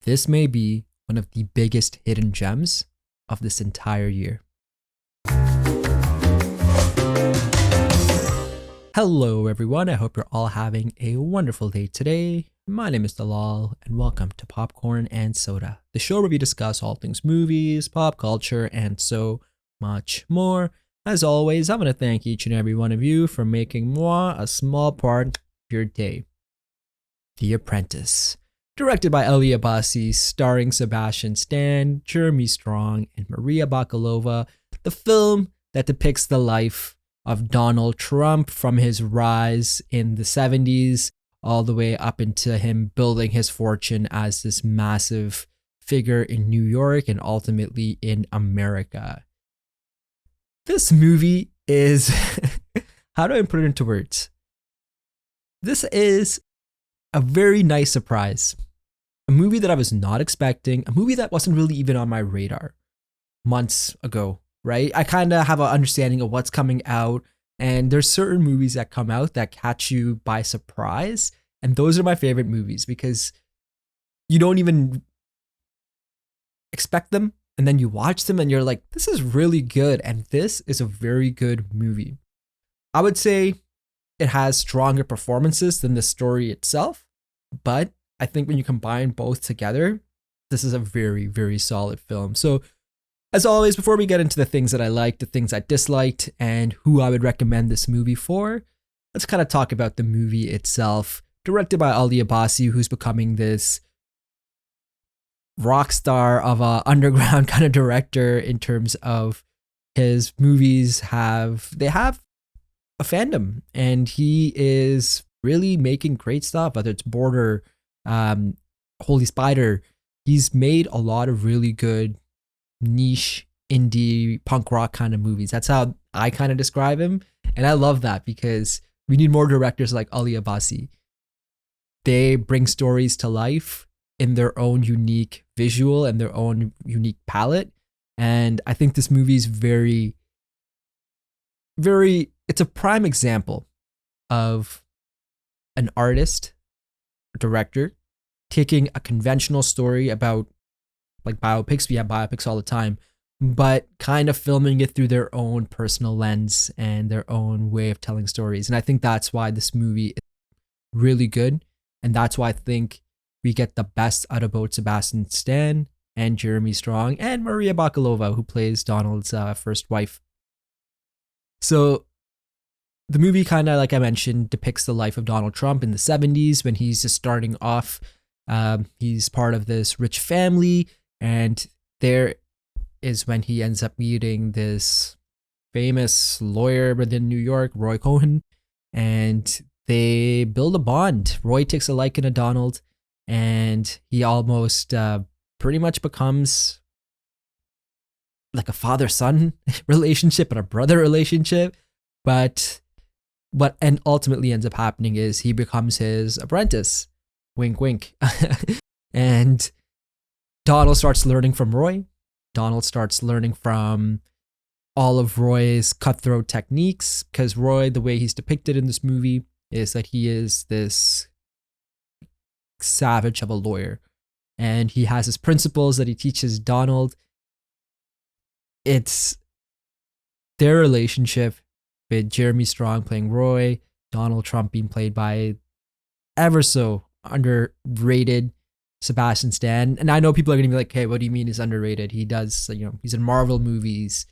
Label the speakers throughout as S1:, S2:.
S1: This may be one of the biggest hidden gems of this entire year. Hello everyone, I hope you're all having a wonderful day today. My name is Dalal and welcome to Popcorn and Soda, the show where we discuss all things movies, pop culture, and so much more. As always, I want to thank each and every one of you for making moi a small part of your day. The Apprentice, directed by Abbasi, starring Sebastian Stan, Jeremy Strong, and Maria Bakalova, the film that depicts the life of Donald Trump from his rise in the 70s all the way up into him building his fortune as this massive figure in New York and ultimately in America. This movie is, how do I put it into words? This is a very nice surprise. A movie that I was not expecting, a movie that wasn't really even on my radar months ago, right? I kind of have an understanding of what's coming out, and there's certain movies that come out that catch you by surprise, and those are my favorite movies because you don't even expect them, and then you watch them and you're like, this is really good, and this is a very good movie. I would say it has stronger performances than the story itself, but I think when you combine both together, this is a very, very solid film. So, as always, before we get into the things that I liked, the things I disliked, and who I would recommend this movie for, let's kind of talk about the movie itself. Directed by Abbasi, who's becoming this rock star of a underground kind of director in terms of his movies they have a fandom, and he is really making great stuff, whether it's Border, Holy Spider. He's made a lot of really good niche indie punk rock kind of movies. That's how I kind of describe him, and I love that because we need more directors like Abbasi. They bring stories to life in their own unique visual and their own unique palette, and I think this movie is very, very, it's a prime example of an artist, director, taking a conventional story about, like biopics, we have biopics all the time, but kind of filming it through their own personal lens and their own way of telling stories. And I think that's why this movie is really good. And that's why I think we get the best out of both Sebastian Stan and Jeremy Strong and Maria Bakalova, who plays Donald's first wife. So the movie kind of, like I mentioned, depicts the life of Donald Trump in the 70s when he's just starting off. He's part of this rich family, and there is when he ends up meeting this famous lawyer within New York, Roy Cohen, and they build a bond. Roy takes a liking to Donald, and he almost pretty much becomes like a father-son relationship and a brother relationship. But what ultimately ends up happening is he becomes his apprentice. Wink, wink. And Donald starts learning from Roy. Donald starts learning from all of Roy's cutthroat techniques, because Roy, the way he's depicted in this movie, is that he is this savage of a lawyer. And he has his principles that he teaches Donald. It's their relationship with Jeremy Strong playing Roy, Donald Trump being played by ever so underrated Sebastian Stan. And I know people are going to be like, hey, what do you mean he's underrated? He does, he's in Marvel movies.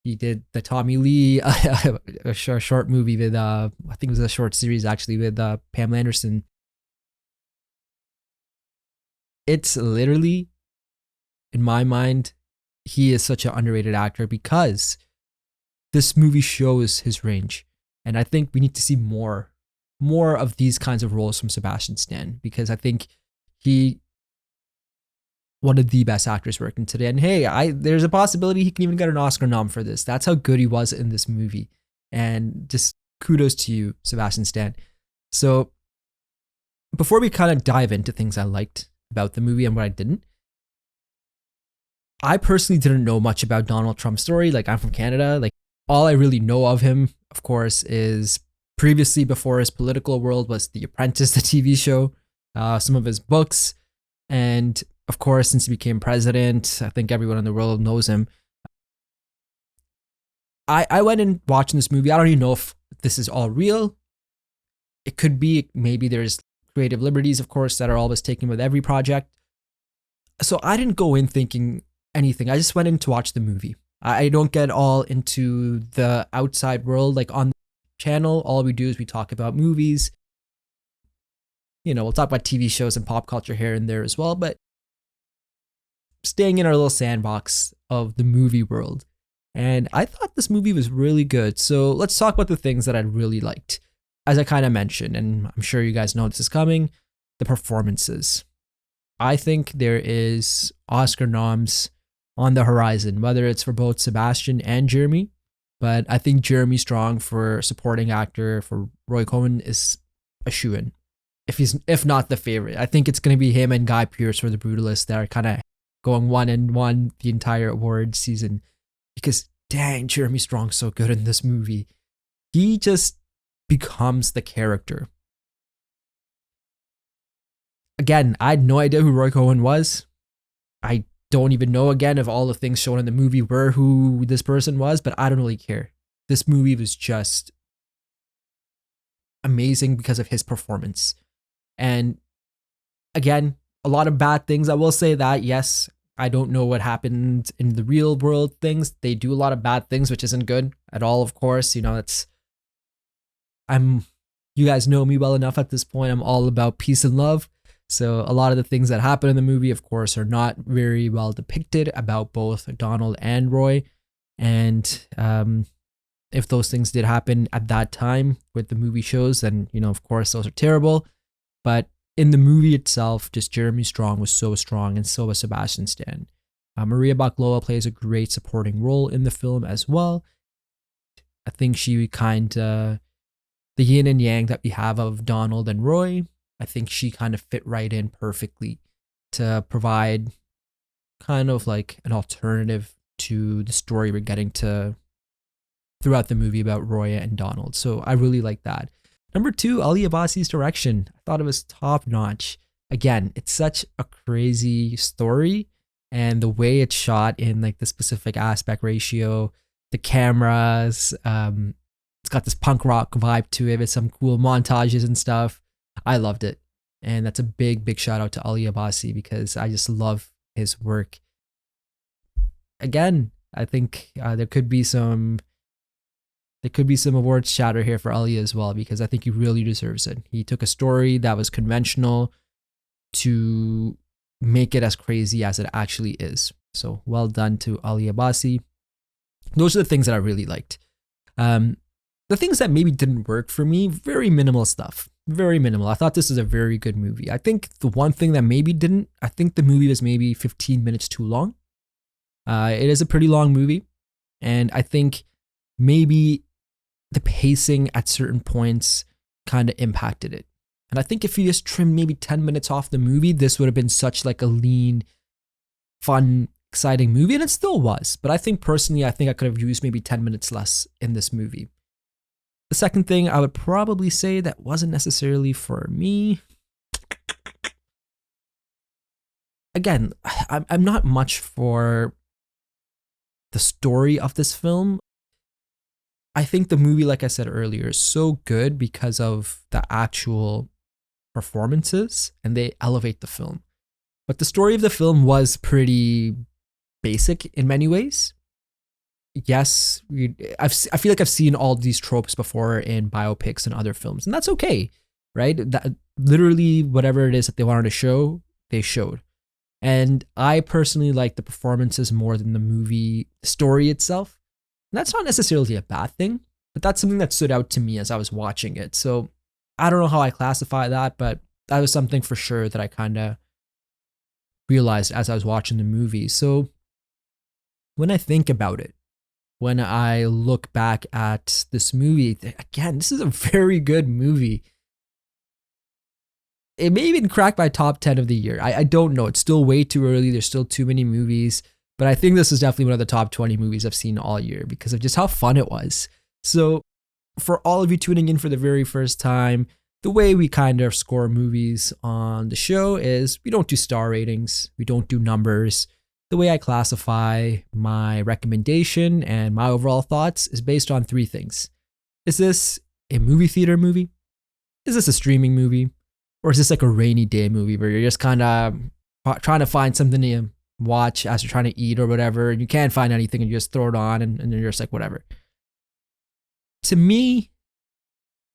S1: He did the Tommy Lee, a short movie with, I think it was a short series actually with Pamela Anderson. It's literally, in my mind, he is such an underrated actor because this movie shows his range. And I think we need to see more of these kinds of roles from Sebastian Stan, because I think he one of the best actors working today. And hey, there's a possibility he can even get an Oscar nom for this. That's how good he was in this movie. And just kudos to you, Sebastian Stan. So before we kind of dive into things I liked about the movie and what I didn't, I personally didn't know much about Donald Trump's story. Like, I'm from Canada. Like, all I really know of him, of course, is previously, before his political world, was The Apprentice, the TV show, some of his books, and of course, since he became president, I think everyone in the world knows him. I went and watching this movie. I don't even know if this is all real. It could be, maybe there's creative liberties, of course, that are always taken with every project. So I didn't go in thinking anything. I just went in to watch the movie. I don't get all into the outside world. Like on the channel, all we do is we talk about movies. You know, we'll talk about TV shows and pop culture here and there as well, but staying in our little sandbox of the movie world. And I thought this movie was really good. So let's talk about the things that I really liked. As I kind of mentioned, and I'm sure you guys know this is coming, the performances. I think there is Oscar noms on the horizon, whether it's for both Sebastian and Jeremy. But I think Jeremy Strong for supporting actor for Roy Cohn is a shoo-in. If not the favorite. I think it's going to be him and Guy Pearce for The Brutalist that are kind of going 1-1 the entire award season. Because dang, Jeremy Strong's so good in this movie. He just becomes the character. Again, I had no idea who Roy Cohn was. I don't even know, again, if all the things shown in the movie were who this person was, but I don't really care. This movie was just amazing because of his performance. And again, a lot of bad things. I will say that, yes, I don't know what happened in the real world things. They do a lot of bad things, which isn't good at all, of course. You know, you guys know me well enough at this point. I'm all about peace and love. So a lot of the things that happen in the movie, of course, are not very well depicted about both Donald and Roy. And if those things did happen at that time with the movie shows, then, you know, of course, those are terrible. But in the movie itself, just Jeremy Strong was so strong, and so was Sebastian Stan. Maria Bakalova plays a great supporting role in the film as well. I think she kind of, the yin and yang that we have of Donald and Roy, I think she kind of fit right in perfectly to provide kind of like an alternative to the story we're getting to throughout the movie about Roy and Donald. So I really like that. Number 2, Ali Abbasi's direction. I thought it was top notch. Again, it's such a crazy story, and the way it's shot in like the specific aspect ratio, the cameras, it's got this punk rock vibe to it with some cool montages and stuff. I loved it. And that's a big, big shout out to Ali Abbasi because I just love his work. Again, I think there could be some awards chatter here for Ali as well, because I think he really deserves it. He took a story that was conventional to make it as crazy as it actually is. So well done to Ali Abbasi. Those are the things that I really liked. The things that maybe didn't work for me, very minimal stuff. Very minimal. I thought this was a very good movie. I think the one thing that maybe didn't, I think the movie was maybe 15 minutes too long. It is a pretty long movie. And I think maybe the pacing at certain points kind of impacted it. And I think if you just trimmed maybe 10 minutes off the movie, this would have been such like a lean, fun, exciting movie. And it still was. But I think personally, I think I could have used maybe 10 minutes less in this movie. The second thing I would probably say that wasn't necessarily for me. Again, I'm not much for the story of this film. I think the movie, like I said earlier, is so good because of the actual performances, and they elevate the film. But the story of the film was pretty basic in many ways. Yes, I feel like I've seen all these tropes before in biopics and other films, and that's okay, right? That literally whatever it is that they wanted to show, they showed. And I personally like the performances more than the movie story itself. And that's not necessarily a bad thing, but that's something that stood out to me as I was watching it. So I don't know how I classify that, but that was something for sure that I kind of realized as I was watching the movie. So when I think about it, when I look back at this movie, again, this is a very good movie. It may even crack my top 10 of the year. I don't know. It's still way too early. There's still too many movies. But I think this is definitely one of the top 20 movies I've seen all year because of just how fun it was. So for all of you tuning in for the very first time, the way we kind of score movies on the show is we don't do star ratings, we don't do numbers. The way I classify my recommendation and my overall thoughts is based on three things. Is this a movie theater movie? Is this a streaming movie? Or is this like a rainy day movie where you're just kind of trying to find something to watch as you're trying to eat or whatever, and you can't find anything and you just throw it on and you're just like, whatever. To me,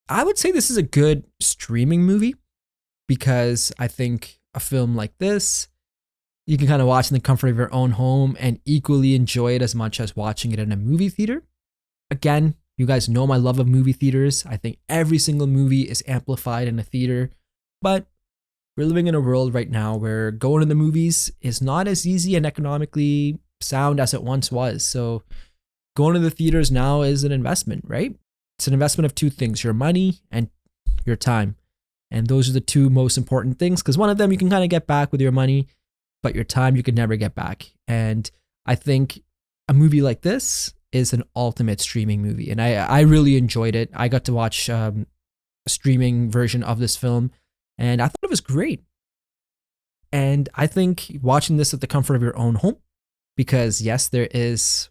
S1: I would say this is a good streaming movie because I think a film like this, you can kind of watch in the comfort of your own home and equally enjoy it as much as watching it in a movie theater. Again, you guys know my love of movie theaters. I think every single movie is amplified in a theater, but we're living in a world right now where going to the movies is not as easy and economically sound as it once was. So going to the theaters now is an investment, right? It's an investment of two things, your money and your time. And those are the two most important things because one of them you can kind of get back with your money, but your time you can never get back. And I think a movie like this is an ultimate streaming movie. And I really enjoyed it. I got to watch a streaming version of this film and I thought it was great. And I think watching this at the comfort of your own home, because yes, there is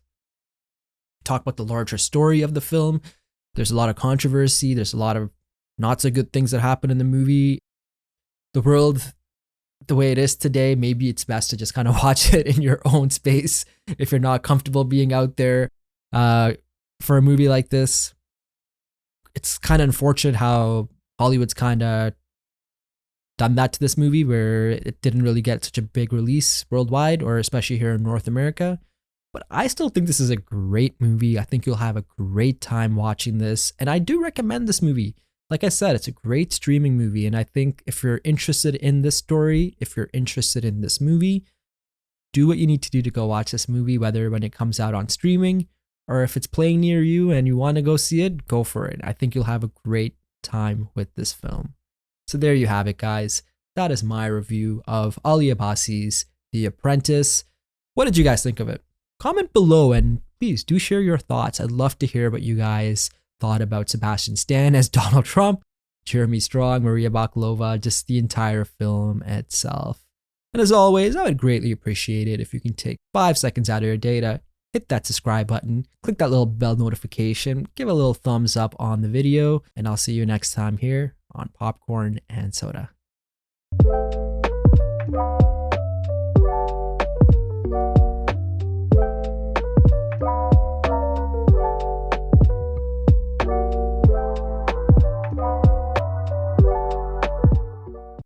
S1: talk about the larger story of the film. There's a lot of controversy. There's a lot of not so good things that happen in the movie. The world, the way it is today, maybe it's best to just kind of watch it in your own space if you're not comfortable being out there for a movie like this. It's kind of unfortunate how Hollywood's kind of done that to this movie where it didn't really get such a big release worldwide or especially here in North America. But I still think this is a great movie. I think you'll have a great time watching this. And I do recommend this movie. Like I said, it's a great streaming movie. And I think if you're interested in this story, if you're interested in this movie, do what you need to do to go watch this movie, whether when it comes out on streaming or if it's playing near you and you want to go see it, go for it. I think you'll have a great time with this film. So there you have it, guys. That is my review of Ali Abbasi's The Apprentice. What did you guys think of it? Comment below and please do share your thoughts. I'd love to hear what you guys thought about Sebastian Stan as Donald Trump, Jeremy Strong, Maria Bakalova, just the entire film itself. And as always, I would greatly appreciate it if you can take 5 seconds out of your day to hit that subscribe button, click that little bell notification, give a little thumbs up on the video, and I'll see you next time here on Popcorn and Soda.